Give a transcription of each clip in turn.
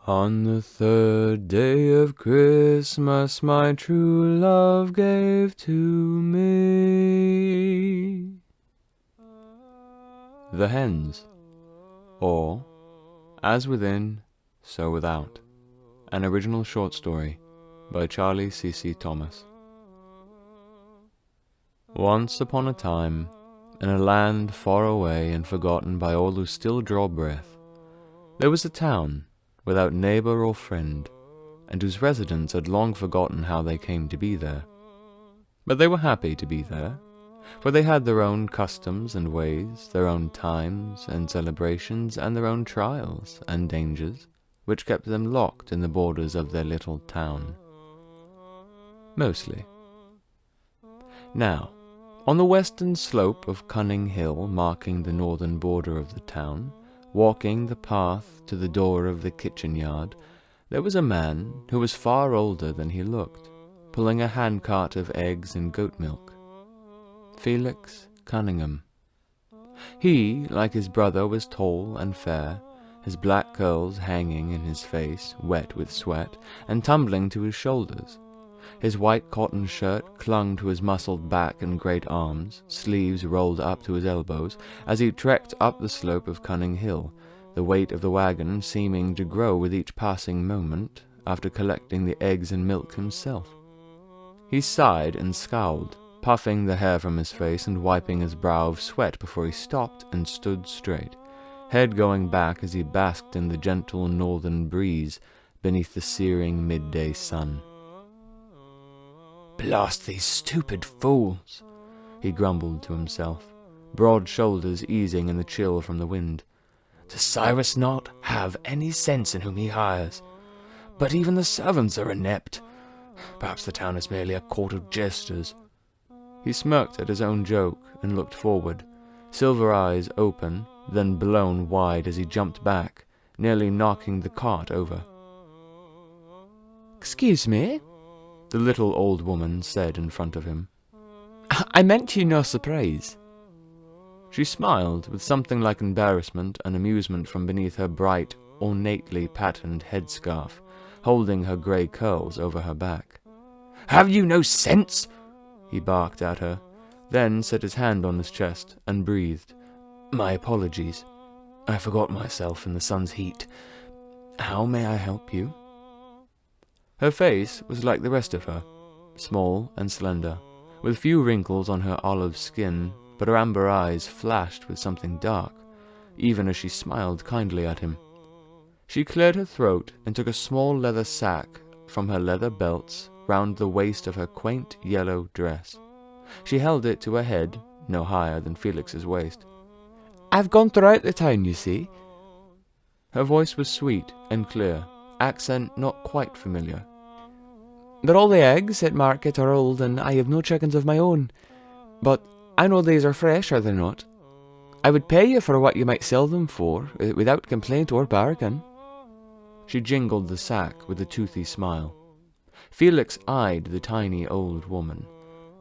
On the third day of Christmas, my true love gave to me. The Hens, or As Within, So Without, an original short story by Charlie C.C. Thomas. Once upon a time, in a land far away and forgotten by all who still draw breath, there was a town without neighbor or friend, and whose residents had long forgotten how they came to be there. But they were happy to be there, for they had their own customs and ways, their own times and celebrations, and their own trials and dangers, which kept them locked in the borders of their little town. Mostly. Now, on the western slope of Cunning Hill, marking the northern border of the town, walking the path to the door of the kitchen yard, there was a man who was far older than he looked, pulling a handcart of eggs and goat milk. Felix Cunningham. He, like his brother, was tall and fair, his black curls hanging in his face, wet with sweat, and tumbling to his shoulders. His white cotton shirt clung to his muscled back and great arms, sleeves rolled up to his elbows, as he trekked up the slope of Cunning Hill, the weight of the wagon seeming to grow with each passing moment, after collecting the eggs and milk himself. He sighed and scowled, puffing the hair from his face and wiping his brow of sweat before he stopped and stood straight, head going back as he basked in the gentle northern breeze beneath the searing midday sun. "Blast these stupid fools," he grumbled to himself, broad shoulders easing in the chill from the wind. "Does Cyrus not have any sense in whom he hires? But even the servants are inept. Perhaps the town is merely a court of jesters." He smirked at his own joke and looked forward, silver eyes open, then blown wide as he jumped back, nearly knocking the cart over. "Excuse me," the little old woman said in front of him. "I meant you no surprise." She smiled with something like embarrassment and amusement from beneath her bright, ornately patterned headscarf, holding her grey curls over her back. "Have you no sense?" he barked at her, then set his hand on his chest and breathed. "My apologies. I forgot myself in the sun's heat. How may I help you?" Her face was like the rest of her, small and slender, with few wrinkles on her olive skin, but her amber eyes flashed with something dark, even as she smiled kindly at him. She cleared her throat and took a small leather sack from her leather belts round the waist of her quaint yellow dress. She held it to her head, no higher than Felix's waist. "I've gone throughout the town, you see." Her voice was sweet and clear, accent not quite familiar. "But all the eggs at market are old, and I have no chickens of my own. But I know these are fresh, are they not? I would pay you for what you might sell them for, without complaint or bargain." She jingled the sack with a toothy smile. Felix eyed the tiny old woman.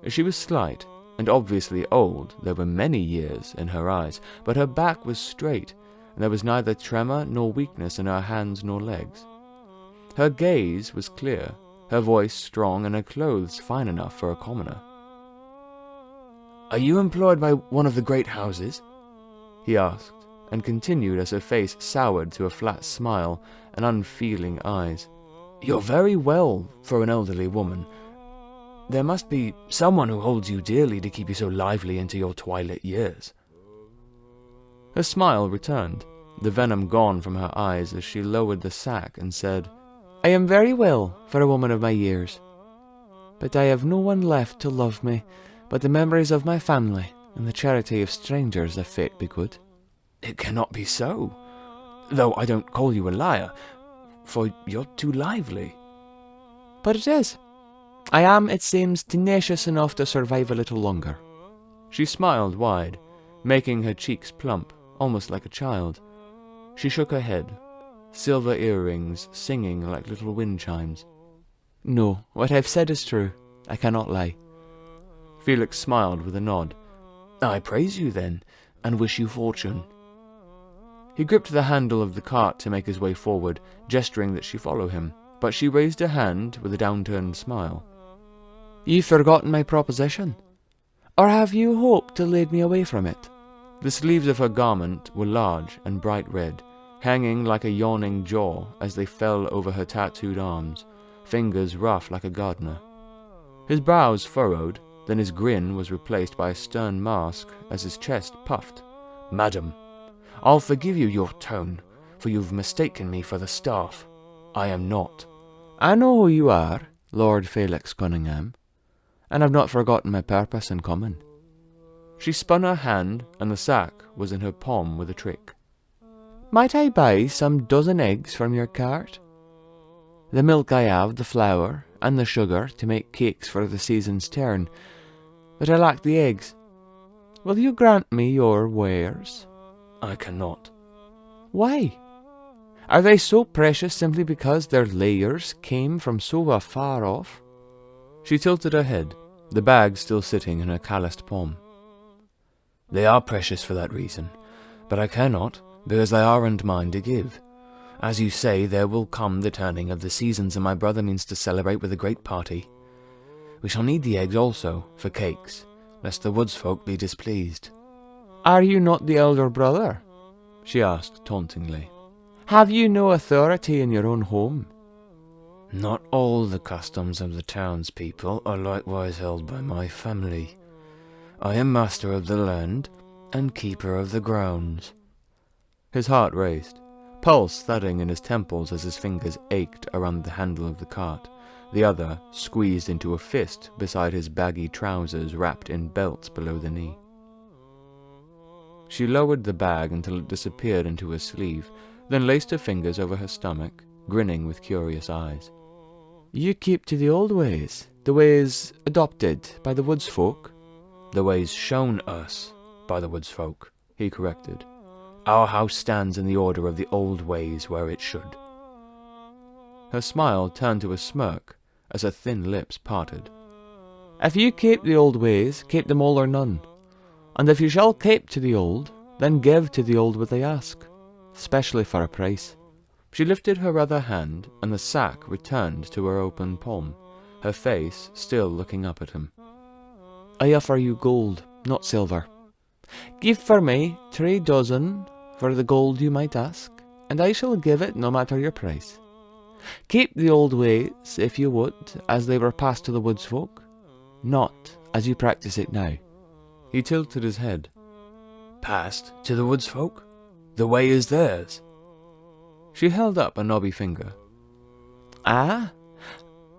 She was slight, and obviously old. There were many years in her eyes, but her back was straight, and there was neither tremor nor weakness in her hands nor legs. Her gaze was clear, her voice strong, and her clothes fine enough for a commoner. "Are you employed by one of the great houses?" he asked, and continued as her face soured to a flat smile and unfeeling eyes. "You're very well for an elderly woman. There must be someone who holds you dearly to keep you so lively into your twilight years." Her smile returned, the venom gone from her eyes as she lowered the sack and said, "I am very well for a woman of my years, but I have no one left to love me but the memories of my family and the charity of strangers, if fate be good." "It cannot be so, though I don't call you a liar, for you're too lively." "But it is. I am, it seems, tenacious enough to survive a little longer." She smiled wide, making her cheeks plump, almost like a child. She shook her head, silver earrings singing like little wind chimes. "No, what I've said is true. I cannot lie." Felix smiled with a nod. "I praise you, then, and wish you fortune." He gripped the handle of the cart to make his way forward, gesturing that she follow him, but she raised a hand with a downturned smile. "You've forgotten my proposition? Or have you hoped to lead me away from it?" The sleeves of her garment were large and bright red, hanging like a yawning jaw as they fell over her tattooed arms, fingers rough like a gardener. His brows furrowed, then his grin was replaced by a stern mask as his chest puffed. "Madam, I'll forgive you your tone, for you've mistaken me for the staff. I am not." "I know who you are, Lord Felix Cunningham, and I've not forgotten my purpose in coming." She spun her hand, and the sack was in her palm with a trick. "Might I buy some dozen eggs from your cart? The milk I have, the flour, and the sugar to make cakes for the season's turn, but I lack the eggs. Will you grant me your wares?" "I cannot." "Why? Are they so precious simply because their layers came from so far off?" She tilted her head, the bag still sitting in her calloused palm. "They are precious for that reason, but I cannot, because they aren't mine to give. As you say, there will come the turning of the seasons, and my brother means to celebrate with a great party. We shall need the eggs also, for cakes, lest the woods folk be displeased." "Are you not the elder brother?" she asked tauntingly. "Have you no authority in your own home?" "Not all the customs of the townspeople are likewise held by my family. I am master of the land and keeper of the grounds." His heart raced, pulse thudding in his temples as his fingers ached around the handle of the cart, the other squeezed into a fist beside his baggy trousers wrapped in belts below the knee. She lowered the bag until it disappeared into her sleeve, then laced her fingers over her stomach, grinning with curious eyes. "You keep to the old ways, the ways adopted by the woods folk?" "The ways shown us by the woods folk," he corrected. "Our house stands in the order of the old ways where it should." Her smile turned to a smirk as her thin lips parted. "If you keep the old ways, keep them all or none. And if you shall keep to the old, then give to the old what they ask, especially for a price." She lifted her other hand, and the sack returned to her open palm, her face still looking up at him. "I offer you gold, not silver. Give for me 3 dozen for the gold you might ask, and I shall give it no matter your price. Keep the old ways, if you would, as they were passed to the woods folk, not as you practice it now." He tilted his head. "Passed to the woods folk? The way is theirs." She held up a knobby finger. "Ah,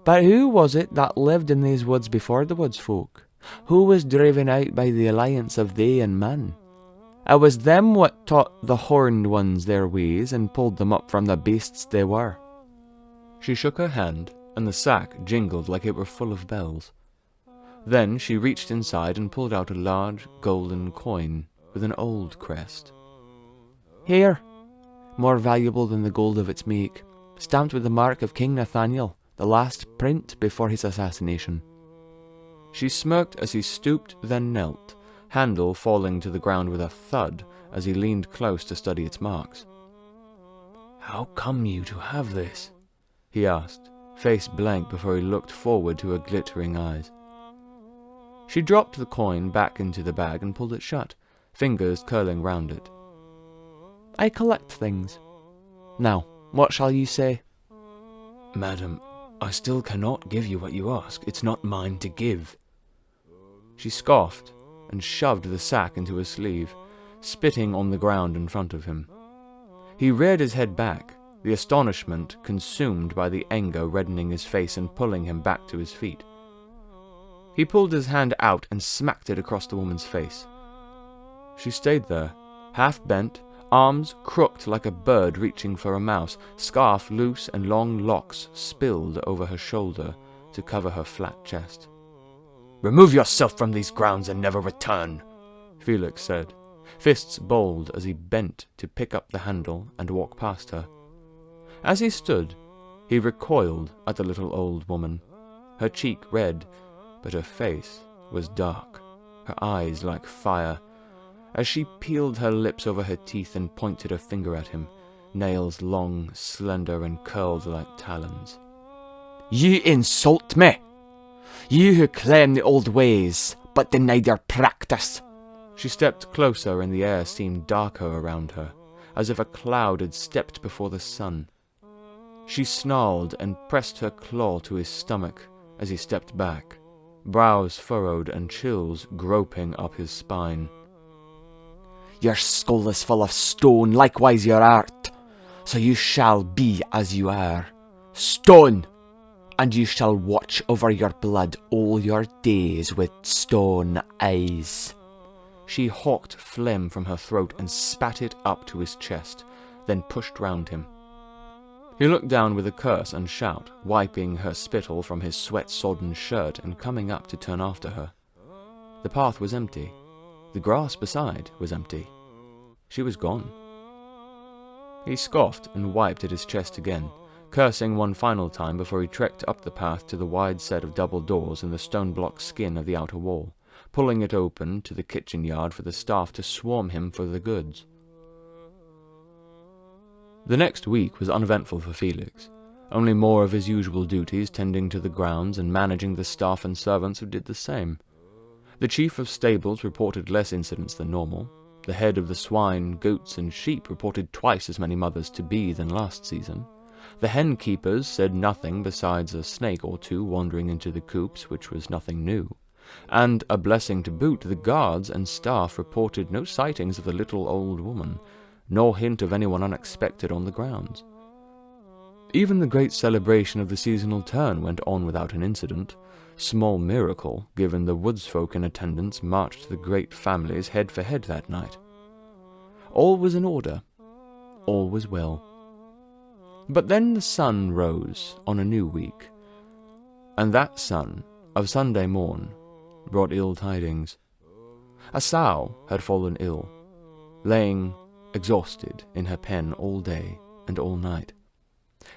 but who was it that lived in these woods before the woods folk? Who was driven out by the alliance of they and man? It was them what taught the horned ones their ways and pulled them up from the beasts they were." She shook her hand, and the sack jingled like it were full of bells. Then she reached inside and pulled out a large golden coin with an old crest. "Here, more valuable than the gold of its make, stamped with the mark of King Nathaniel, the last print before his assassination." She smirked as he stooped, then knelt, handle falling to the ground with a thud as he leaned close to study its marks. "How come you to have this?" he asked, face blank before he looked forward to her glittering eyes. She dropped the coin back into the bag and pulled it shut, fingers curling round it. "I collect things. Now, what shall you say?" "Madam, I still cannot give you what you ask. It's not mine to give." She scoffed and shoved the sack into his sleeve, spitting on the ground in front of him. He reared his head back, the astonishment consumed by the anger reddening his face and pulling him back to his feet. He pulled his hand out and smacked it across the woman's face. She stayed there, half bent, arms crooked like a bird reaching for a mouse, scarf loose and long locks spilled over her shoulder to cover her flat chest. "Remove yourself from these grounds and never return," Felix said, fists balled as he bent to pick up the handle and walk past her. As he stood, he recoiled at the little old woman, her cheek red, but her face was dark, her eyes like fire, as she peeled her lips over her teeth and pointed her finger at him, nails long, slender, and curled like talons. "You insult me! You who claim the old ways, but deny their practice!" She stepped closer, and the air seemed darker around her, as if a cloud had stepped before the sun. She snarled and pressed her claw to his stomach as he stepped back, brows furrowed and chills groping up his spine. "Your skull is full of stone, likewise your heart, so you shall be as you are, stone, and you shall watch over your blood all your days with stone eyes." She hawked phlegm from her throat and spat it up to his chest, then pushed round him. He looked down with a curse and shout, wiping her spittle from his sweat-sodden shirt and coming up to turn after her. The path was empty. The grass beside was empty. She was gone. He scoffed and wiped at his chest again, cursing one final time before he trekked up the path to the wide set of double doors in the stone-block skin of the outer wall, pulling it open to the kitchen yard for the staff to swarm him for the goods. The next week was uneventful for Felix, only more of his usual duties tending to the grounds and managing the staff and servants who did the same. The chief of stables reported less incidents than normal. The head of the swine, goats, and sheep reported twice as many mothers-to-be than last season. The hen keepers said nothing besides a snake or two wandering into the coops, which was nothing new. And, a blessing to boot, the guards and staff reported no sightings of the little old woman, nor hint of anyone unexpected on the grounds. Even the great celebration of the seasonal turn went on without an incident. Small miracle, given the woodsfolk in attendance marched the great families head for head that night. All was in order. All was well. But then the sun rose on a new week, and that sun, of Sunday morn, brought ill tidings. A sow had fallen ill, laying exhausted in her pen all day and all night.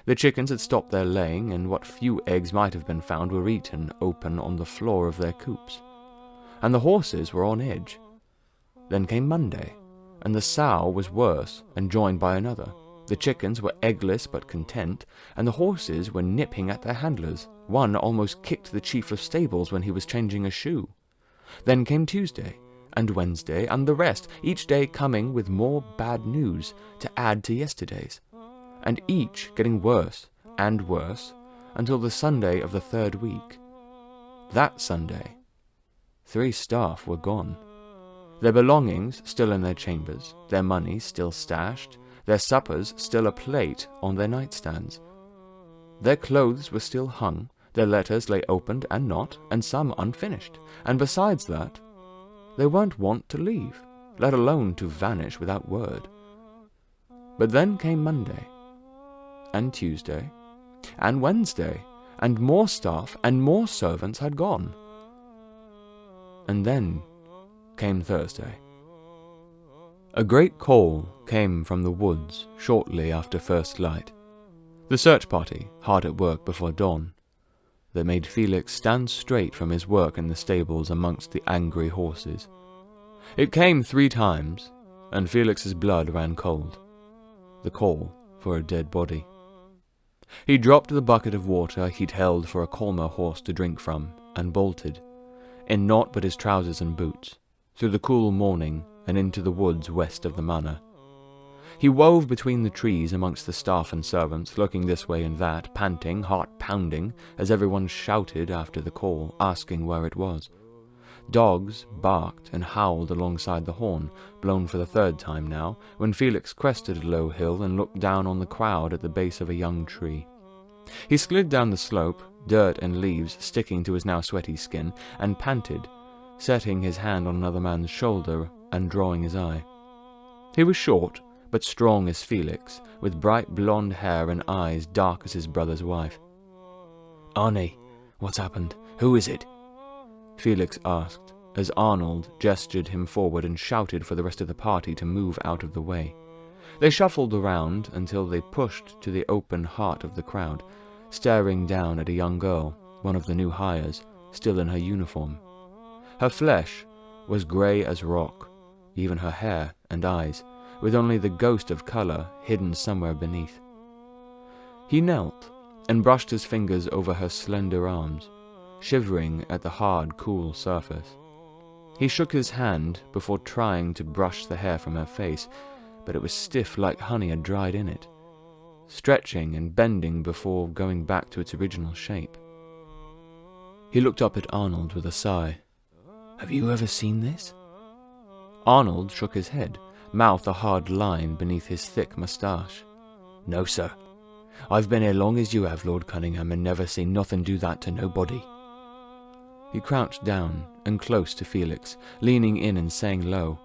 The chickens had stopped their laying, and what few eggs might have been found were eaten open on the floor of their coops. And the horses were on edge. Then came Monday, and the sow was worse and joined by another. The chickens were eggless but content, and the horses were nipping at their handlers. One almost kicked the chief of stables when he was changing a shoe. Then came Tuesday, and Wednesday, and the rest, each day coming with more bad news to add to yesterday's, and each getting worse and worse until the Sunday of the third week. That Sunday, 3 staff were gone. Their belongings still in their chambers, their money still stashed, their suppers still a plate on their nightstands. Their clothes were still hung, their letters lay opened and not, and some unfinished, and besides that, they weren't wont to leave, let alone to vanish without word. But then came Monday, and Tuesday, and Wednesday, and more staff and more servants had gone. And then came Thursday. A great call came from the woods shortly after first light. The search party, hard at work before dawn, that made Felix stand straight from his work in the stables amongst the angry horses. It came 3 times, and Felix's blood ran cold. The call for a dead body. He dropped the bucket of water he'd held for a calmer horse to drink from, and bolted, in naught but his trousers and boots, through the cool morning and into the woods west of the manor. He wove between the trees amongst the staff and servants, looking this way and that, panting, heart pounding, as everyone shouted after the call, asking where it was. Dogs barked and howled alongside the horn, blown for the 3rd time now, when Felix crested a low hill and looked down on the crowd at the base of a young tree. He slid down the slope, dirt and leaves sticking to his now sweaty skin, and panted, setting his hand on another man's shoulder and drawing his eye. He was short, but strong as Felix, with bright blonde hair and eyes dark as his brother's wife. "Arnie, what's happened? Who is it?" Felix asked, as Arnold gestured him forward and shouted for the rest of the party to move out of the way. They shuffled around until they pushed to the open heart of the crowd, staring down at a young girl, one of the new hires, still in her uniform. Her flesh was grey as rock, even her hair and eyes, with only the ghost of colour hidden somewhere beneath. He knelt and brushed his fingers over her slender arms, shivering at the hard, cool surface. He shook his hand before trying to brush the hair from her face, but it was stiff like honey had dried in it, stretching and bending before going back to its original shape. He looked up at Arnold with a sigh. "Have you ever seen this?" Arnold shook his head, mouth a hard line beneath his thick moustache. "No, sir. I've been here long as you have, Lord Cunningham, and never seen nothing do that to nobody." He crouched down and close to Felix, leaning in and saying low,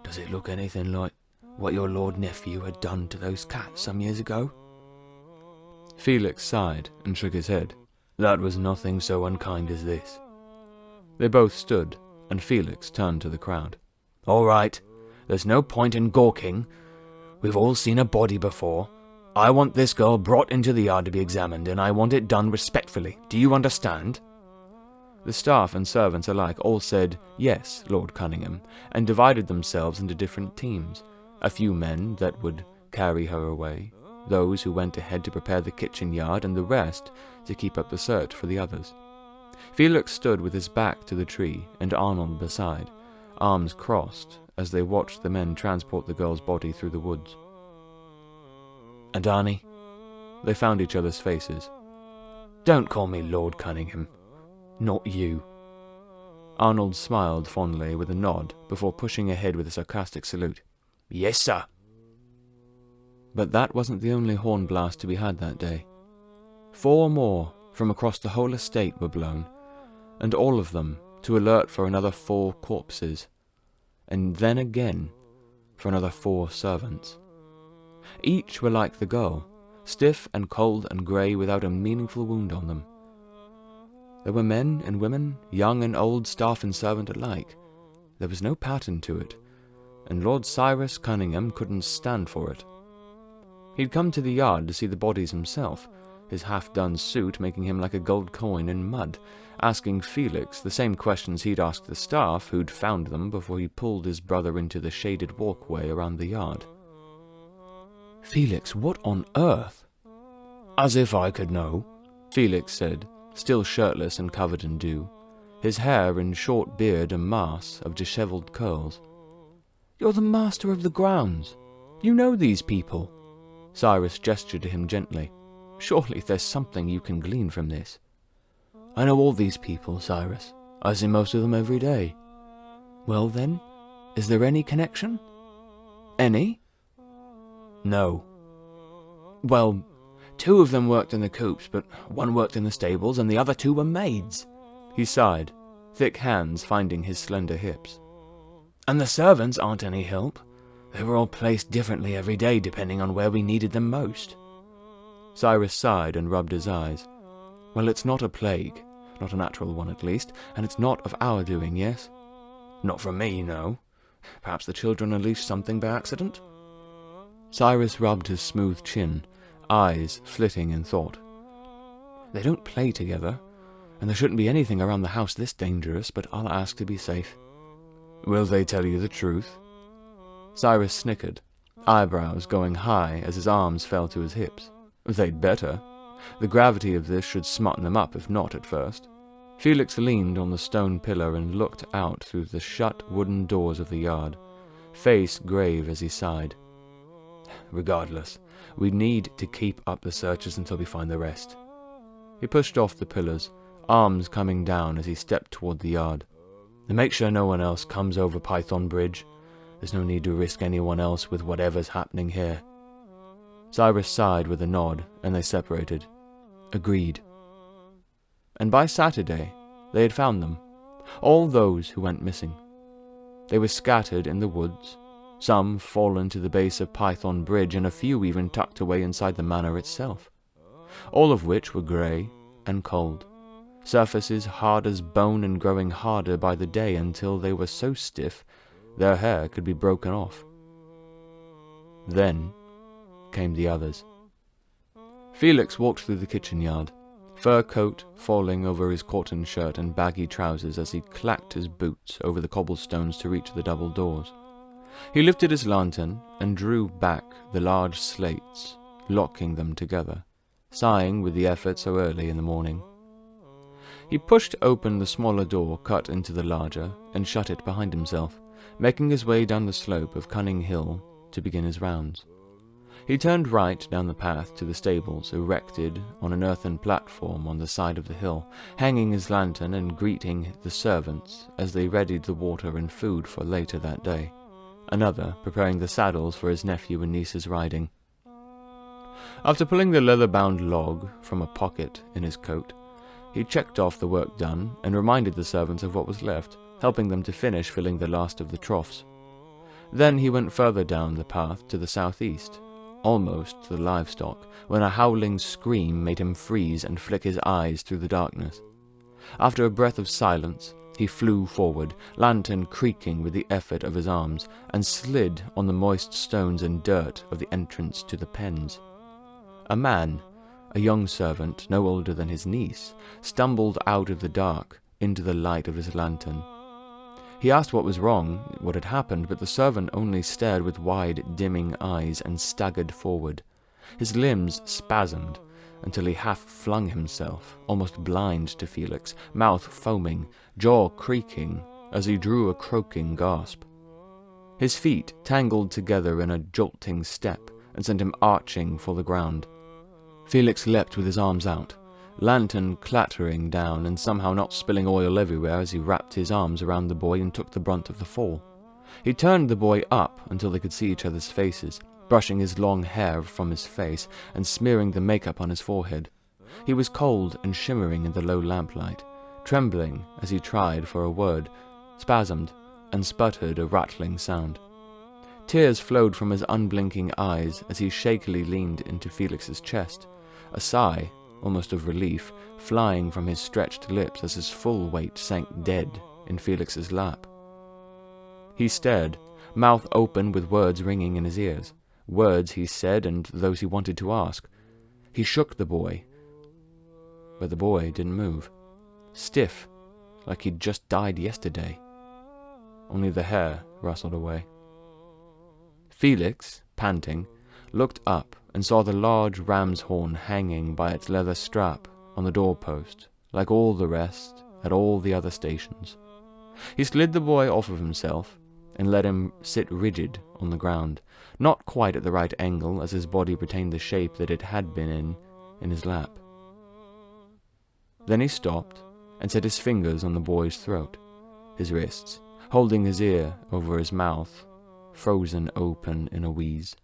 "Does it look anything like what your lord nephew had done to those cats some years ago?" Felix sighed and shook his head. "That was nothing so unkind as this." They both stood, and Felix turned to the crowd. "All right, there's no point in gawking. We've all seen a body before. I want this girl brought into the yard to be examined, and I want it done respectfully. Do you understand?" The staff and servants alike all said, "Yes, Lord Cunningham," and divided themselves into different teams. A few men that would carry her away, those who went ahead to prepare the kitchen yard, and the rest to keep up the search for the others. Felix stood with his back to the tree, and Arnold beside, arms crossed as they watched the men transport the girl's body through the woods. "And Arnie?" They found each other's faces. "Don't call me Lord Cunningham. Not you." Arnold smiled fondly with a nod before pushing ahead with a sarcastic salute. "Yes, sir." But that wasn't the only horn blast to be had that day. 4 more from across the whole estate were blown, and all of them to alert for another 4 corpses, and then again for another 4 servants. Each were like the girl, stiff and cold and grey without a meaningful wound on them. There were men and women, young and old, staff and servant alike. There was no pattern to it, and Lord Cyrus Cunningham couldn't stand for it. He'd come to the yard to see the bodies himself, his half-done suit making him like a gold coin in mud, asking Felix the same questions he'd asked the staff who'd found them before he pulled his brother into the shaded walkway around the yard. "Felix, what on earth?" "As if I could know," Felix said, still shirtless and covered in dew, his hair and short beard a mass of dishevelled curls. "You're the master of the grounds. You know these people." Cyrus gestured to him gently. "Surely there's something you can glean from this." "I know all these people, Cyrus. I see most of them every day." "Well then, is there any connection?" "Any?" "No." "Well, 2 of them worked in the coops, but 1 worked in the stables, and the other 2 were maids." He sighed, thick hands finding his slender hips. "And the servants aren't any help. They were all placed differently every day, depending on where we needed them most." Cyrus sighed and rubbed his eyes. "Well, it's not a plague, not a natural one at least, and it's not of our doing, yes?" "Not from me, no. Perhaps the children unleashed something by accident?" Cyrus rubbed his smooth chin, eyes flitting in thought. "They don't play together, and there shouldn't be anything around the house this dangerous, but I'll ask to be safe." "Will they tell you the truth?" Cyrus snickered, eyebrows going high as his arms fell to his hips. "They'd better. The gravity of this should smarten them up, if not at first." Felix leaned on the stone pillar and looked out through the shut wooden doors of the yard, face grave as he sighed. "Regardless, we need to keep up the searches until we find the rest." He pushed off the pillars, arms coming down as he stepped toward the yard. "And make sure no one else comes over Python Bridge. There's no need to risk anyone else with whatever's happening here." Cyrus sighed with a nod, and they separated. Agreed. And by Saturday, they had found them, all those who went missing. They were scattered in the woods, some fallen to the base of Python Bridge, and a few even tucked away inside the manor itself, all of which were grey and cold, surfaces hard as bone and growing harder by the day until they were so stiff their hair could be broken off. Then came the others. Felix walked through the kitchen yard, fur coat falling over his cotton shirt and baggy trousers as he clacked his boots over the cobblestones to reach the double doors. He lifted his lantern and drew back the large slates, locking them together, sighing with the effort so early in the morning. He pushed open the smaller door cut into the larger and shut it behind himself, making his way down the slope of Cunning Hill to begin his rounds. He turned right down the path to the stables erected on an earthen platform on the side of the hill, hanging his lantern and greeting the servants as they readied the water and food for later that day, another preparing the saddles for his nephew and niece's riding. After pulling the leather-bound log from a pocket in his coat, he checked off the work done and reminded the servants of what was left, helping them to finish filling the last of the troughs. Then he went further down the path to the southeast, almost to the livestock, when a howling scream made him freeze and flick his eyes through the darkness. After a breath of silence, he flew forward, lantern creaking with the effort of his arms, and slid on the moist stones and dirt of the entrance to the pens. A man, a young servant no older than his niece, stumbled out of the dark into the light of his lantern. He asked what was wrong, what had happened, but the servant only stared with wide, dimming eyes and staggered forward. His limbs spasmed until he half flung himself, almost blind to Felix, mouth foaming, jaw creaking, as he drew a croaking gasp. His feet tangled together in a jolting step and sent him arching for the ground. Felix leapt with his arms out, lantern clattering down and somehow not spilling oil everywhere as he wrapped his arms around the boy and took the brunt of the fall. He turned the boy up until they could see each other's faces, brushing his long hair from his face and smearing the makeup on his forehead. He was cold and shimmering in the low lamplight, trembling as he tried for a word, spasmed, and sputtered a rattling sound. Tears flowed from his unblinking eyes as he shakily leaned into Felix's chest, a sigh, almost of relief, flying from his stretched lips as his full weight sank dead in Felix's lap. He stared, mouth open with words ringing in his ears, words he said and those he wanted to ask. He shook the boy, but the boy didn't move, stiff, like he'd just died yesterday. Only the hair rustled away. Felix, panting, looked up and saw the large ram's horn hanging by its leather strap on the doorpost, like all the rest at all the other stations. He slid the boy off of himself and let him sit rigid on the ground, not quite at the right angle as his body retained the shape that it had been in his lap. Then he stopped and set his fingers on the boy's throat, his wrists, holding his ear over his mouth, frozen open in a wheeze.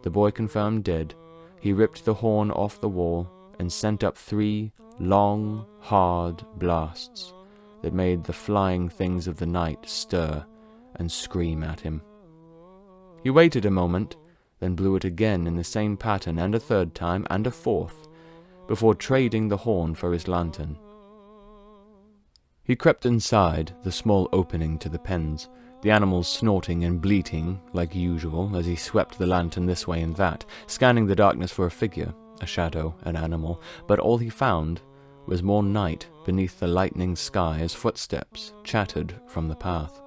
The boy confirmed dead, he ripped the horn off the wall and sent up 3 long, hard blasts that made the flying things of the night stir and scream at him. He waited a moment, then blew it again in the same pattern, and a third time, and a fourth, before trading the horn for his lantern. He crept inside the small opening to the pens, the animals snorting and bleating like usual as he swept the lantern this way and that, scanning the darkness for a figure, a shadow, an animal, but all he found was more night beneath the lightning sky as footsteps chattered from the path.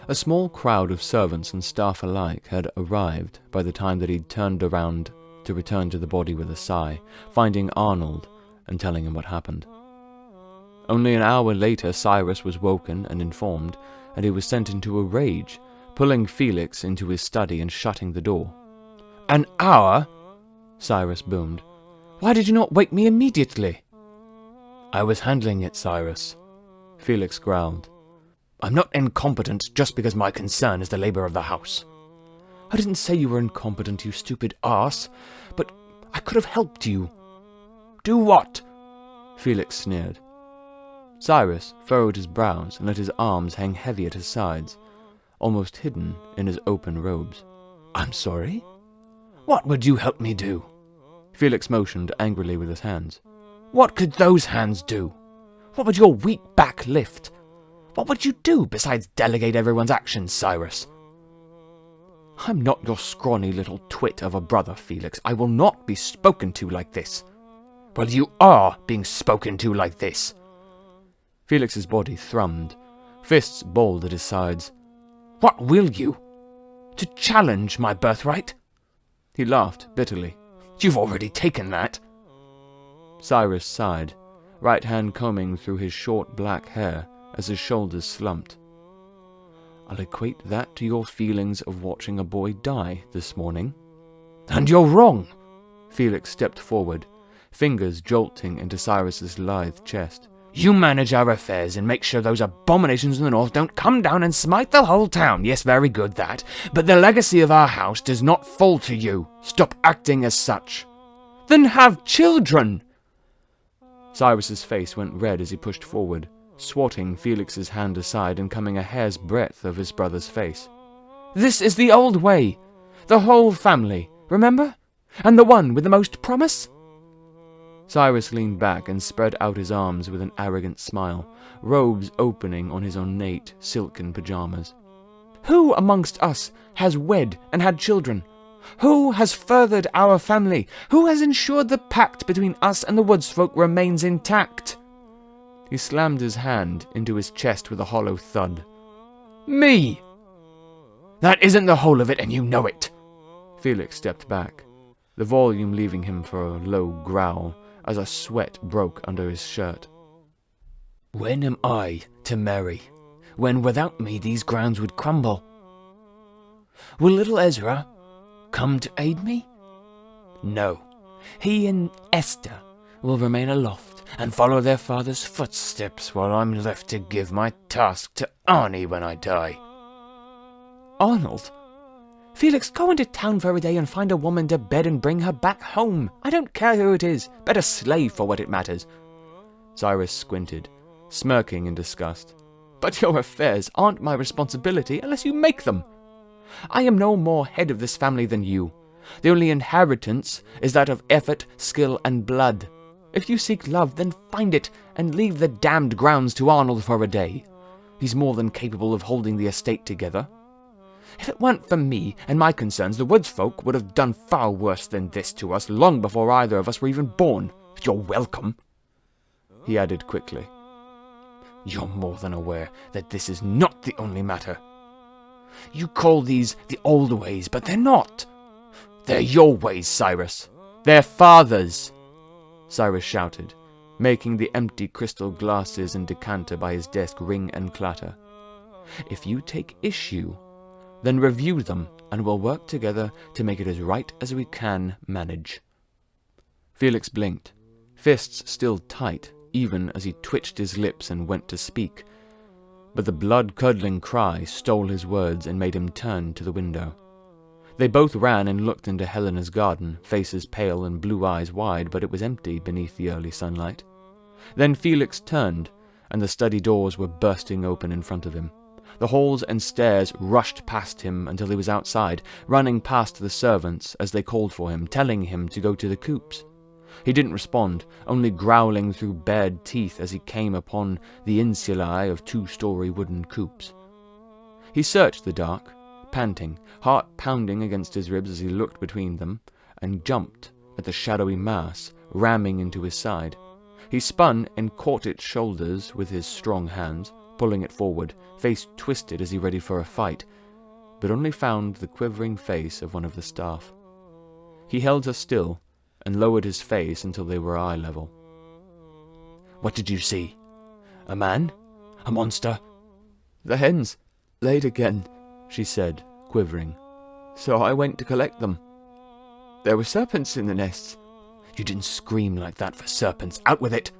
A small crowd of servants and staff alike had arrived by the time that he'd turned around to return to the body with a sigh, finding Arnold and telling him what happened. Only an hour later Cyrus was woken and informed, and he was sent into a rage, pulling Felix into his study and shutting the door. "An hour?" Cyrus boomed. "Why did you not wake me immediately?" "I was handling it, Cyrus," Felix growled. "I'm not incompetent just because my concern is the labor of the house." "I didn't say you were incompetent, you stupid arse, but I could have helped you." "Do what?" Felix sneered. Cyrus furrowed his brows and let his arms hang heavy at his sides, almost hidden in his open robes. "I'm sorry? What would you help me do?" Felix motioned angrily with his hands. "What could those hands do? What would your weak back lift? What would you do besides delegate everyone's actions, Cyrus?" "I'm not your scrawny little twit of a brother, Felix. I will not be spoken to like this." "Well, you are being spoken to like this." Felix's body thrummed, fists balled at his sides. What will you? To challenge my birthright?" He laughed bitterly. "You've already taken that." Cyrus sighed, right hand combing through his short black hair as his shoulders slumped. "I'll equate that to your feelings of watching a boy die this morning." "And you're wrong." Felix stepped forward, fingers jolting into Cyrus's lithe chest. "You manage our affairs and make sure those abominations in the north don't come down and smite the whole town. Yes, very good, that. But the legacy of our house does not fall to you. Stop acting as such." "Then have children." Cyrus's face went red as he pushed forward, swatting Felix's hand aside and coming a hair's breadth of his brother's face. "This is the old way. The whole family, remember? And the one with the most promise?" Cyrus leaned back and spread out his arms with an arrogant smile, robes opening on his ornate silken pajamas. "Who amongst us has wed and had children? Who has furthered our family? Who has ensured the pact between us and the woodsfolk remains intact?" He slammed his hand into his chest with a hollow thud. "Me! That isn't the whole of it, and you know it." Felix stepped back, the volume leaving him for a low growl as a sweat broke under his shirt. "When am I to marry? When without me these grounds would crumble? Will little Ezra come to aid me? No. He and Esther will remain aloft and follow their father's footsteps while I'm left to give my task to Arnie when I die." "Arnold? Felix, go into town for a day and find a woman to bed and bring her back home. I don't care who it is. Bet a slave for what it matters." Cyrus squinted, smirking in disgust. "But your affairs aren't my responsibility unless you make them. I am no more head of this family than you. The only inheritance is that of effort, skill, and blood. If you seek love, then find it, and leave the damned grounds to Arnold for a day. He's more than capable of holding the estate together. If it weren't for me and my concerns, the woodsfolk would have done far worse than this to us long before either of us were even born. You're welcome," he added quickly. "You're more than aware that this is not the only matter. You call these the old ways, but they're not. They're your ways, Cyrus. They're father's," Cyrus shouted, making the empty crystal glasses and decanter by his desk ring and clatter. "If you take issue, then review them, and we'll work together to make it as right as we can manage." Felix blinked, fists still tight, even as he twitched his lips and went to speak. But the blood-curdling cry stole his words and made him turn to the window. They both ran and looked into Helena's garden, faces pale and blue eyes wide, but it was empty beneath the early sunlight. Then Felix turned, and the study doors were bursting open in front of him. The halls and stairs rushed past him until he was outside, running past the servants as they called for him, telling him to go to the coops. He didn't respond, only growling through bared teeth as he came upon the insulae of 2-story wooden coops. He searched the dark, panting, heart pounding against his ribs as he looked between them, and jumped at the shadowy mass ramming into his side. He spun and caught its shoulders with his strong hands, pulling it forward, face twisted as he ready for a fight, but only found the quivering face of one of the staff. He held her still, and lowered his face until they were eye level. "What did you see? A man? A monster?" "The hens laid again," she said, quivering. "So I went to collect them. There were serpents in the nests." "You didn't scream like that for serpents. Out with it!"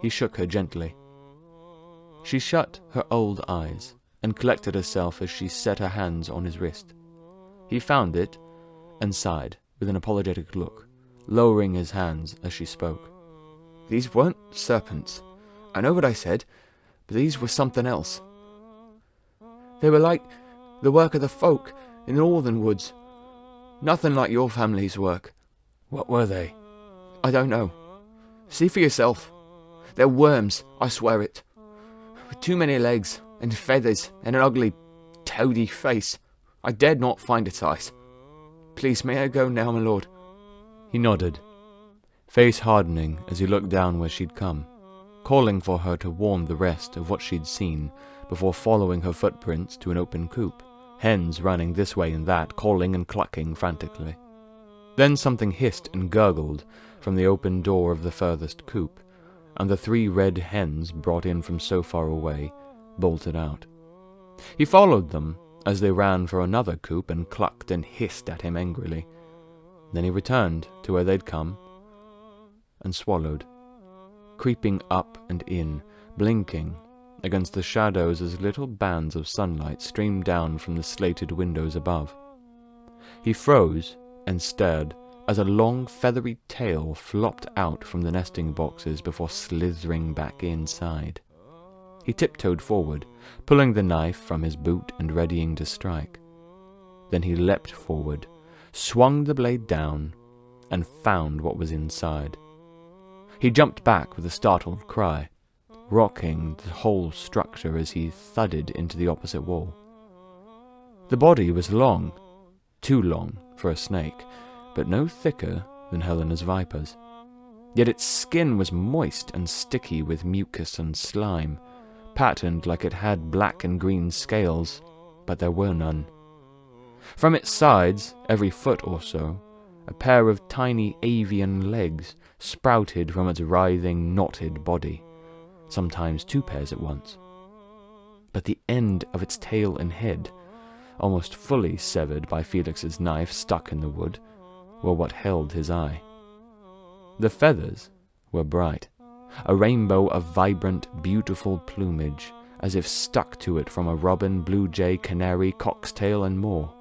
He shook her gently. She shut her old eyes and collected herself as she set her hands on his wrist. He found it and sighed with an apologetic look, lowering his hands as she spoke. "These weren't serpents. I know what I said, but these were something else. They were like the work of the folk in the northern woods. Nothing like your family's work." "What were they?" "I don't know. See for yourself. They're worms, I swear it. With too many legs, and feathers, and an ugly, toady face. I dared not find its eyes. Please, may I go now, my lord?" He nodded, face hardening as he looked down where she'd come, calling for her to warn the rest of what she'd seen before following her footprints to an open coop, hens running this way and that, calling and clucking frantically. Then something hissed and gurgled from the open door of the furthest coop, and the 3 red hens brought in from so far away bolted out. He followed them as they ran for another coop and clucked and hissed at him angrily. Then he returned to where they'd come and swallowed, creeping up and in, blinking against the shadows as little bands of sunlight streamed down from the slated windows above. He froze and stared as a long feathery tail flopped out from the nesting boxes before slithering back inside. He tiptoed forward, pulling the knife from his boot and readying to strike. Then he leapt forward, swung the blade down, and found what was inside. He jumped back with a startled cry, rocking the whole structure as he thudded into the opposite wall. The body was long, too long for a snake, but no thicker than Helena's viper's. Yet its skin was moist and sticky with mucus and slime, patterned like it had black and green scales, but there were none. From its sides, every foot or so, a pair of tiny avian legs sprouted from its writhing, knotted body, sometimes 2 pairs at once. But the end of its tail and head, almost fully severed by Felix's knife stuck in the wood, were what held his eye. The feathers were bright, a rainbow of vibrant, beautiful plumage, as if stuck to it from a robin, blue jay, canary, cocktail, and more.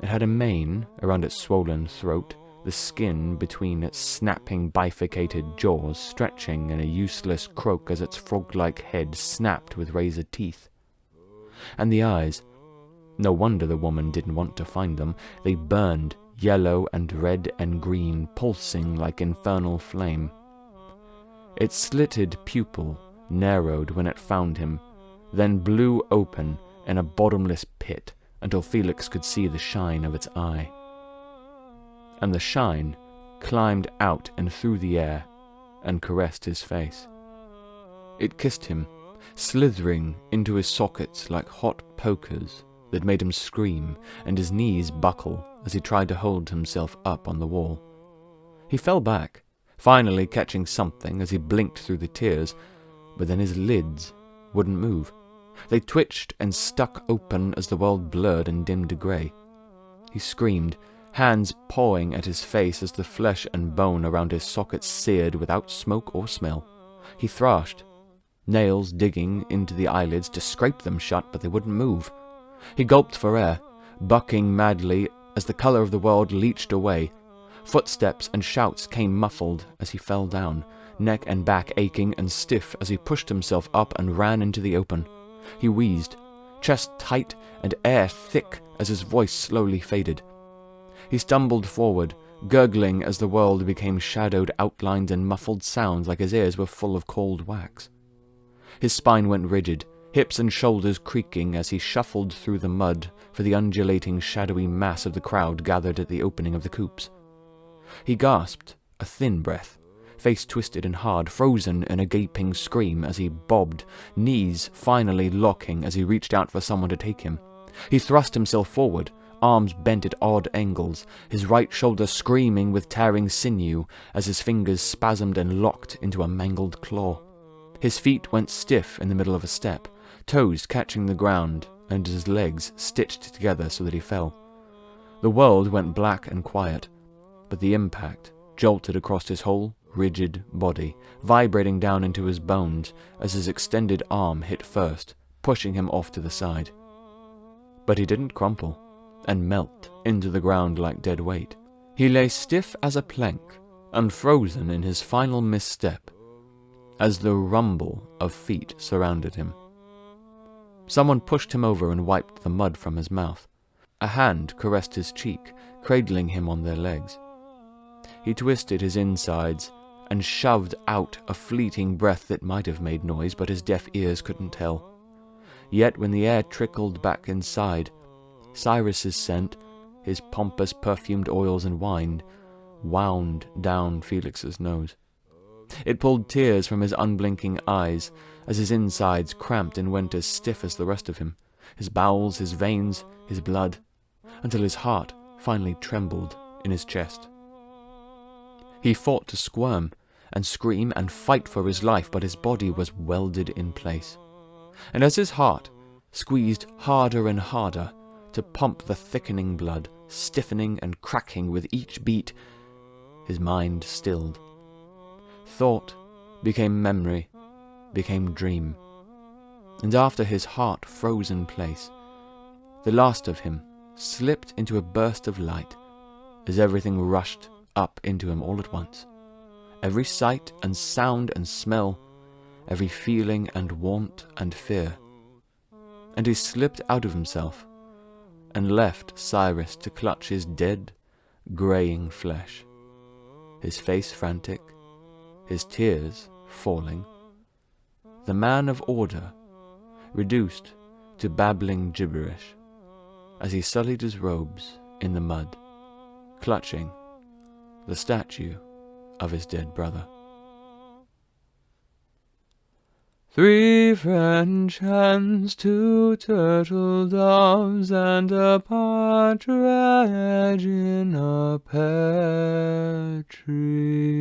It had a mane around its swollen throat, the skin between its snapping, bifurcated jaws stretching in a useless croak as its frog-like head snapped with razor teeth. And the eyes, no wonder the woman didn't want to find them. They burned, yellow and red and green, pulsing like infernal flame. Its slitted pupil narrowed when it found him, then blew open in a bottomless pit until Felix could see the shine of its eye. And the shine climbed out and through the air and caressed his face. It kissed him, slithering into his sockets like hot pokers that made him scream and his knees buckle as he tried to hold himself up on the wall. He fell back, finally catching something as he blinked through the tears, but then his lids wouldn't move. They twitched and stuck open as the world blurred and dimmed to grey. He screamed, hands pawing at his face as the flesh and bone around his sockets seared without smoke or smell. He thrashed, nails digging into the eyelids to scrape them shut, but they wouldn't move. He gulped for air, bucking madly as the colour of the world leached away. Footsteps and shouts came muffled as he fell down, neck and back aching and stiff as he pushed himself up and ran into the open. He wheezed, chest tight and air thick as his voice slowly faded. He stumbled forward, gurgling as the world became shadowed outlines and muffled sounds like his ears were full of cold wax. His spine went rigid, hips and shoulders creaking as he shuffled through the mud for the undulating shadowy mass of the crowd gathered at the opening of the coops. He gasped a thin breath, face twisted and hard, frozen in a gaping scream as he bobbed, knees finally locking as he reached out for someone to take him. He thrust himself forward, arms bent at odd angles, his right shoulder screaming with tearing sinew as his fingers spasmed and locked into a mangled claw. His feet went stiff in the middle of a step, toes catching the ground and his legs stitched together so that he fell. The world went black and quiet, but the impact jolted across his whole rigid body, vibrating down into his bones as his extended arm hit first, pushing him off to the side. But he didn't crumple and melt into the ground like dead weight. He lay stiff as a plank, unfrozen in his final misstep, as the rumble of feet surrounded him. Someone pushed him over and wiped the mud from his mouth. A hand caressed his cheek, cradling him on their legs. He twisted his insides and shoved out a fleeting breath that might have made noise, but his deaf ears couldn't tell. Yet when the air trickled back inside, Cyrus's scent, his pompous perfumed oils and wine, wound down Felix's nose. It pulled tears from his unblinking eyes as his insides cramped and went as stiff as the rest of him, his bowels, his veins, his blood, until his heart finally trembled in his chest. He fought to squirm and scream and fight for his life, but his body was welded in place. And as his heart squeezed harder and harder to pump the thickening blood, stiffening and cracking with each beat, his mind stilled. Thought became memory, became dream. And after his heart froze in place, the last of him slipped into a burst of light as everything rushed up into him all at once. Every sight and sound and smell, every feeling and want and fear. And he slipped out of himself and left Cyrus to clutch his dead, greying flesh, his face frantic, his tears falling, the man of order reduced to babbling gibberish as he sullied his robes in the mud, clutching the statue of his dead brother. 3 French hens, 2 turtle doves, and a partridge in a pear tree.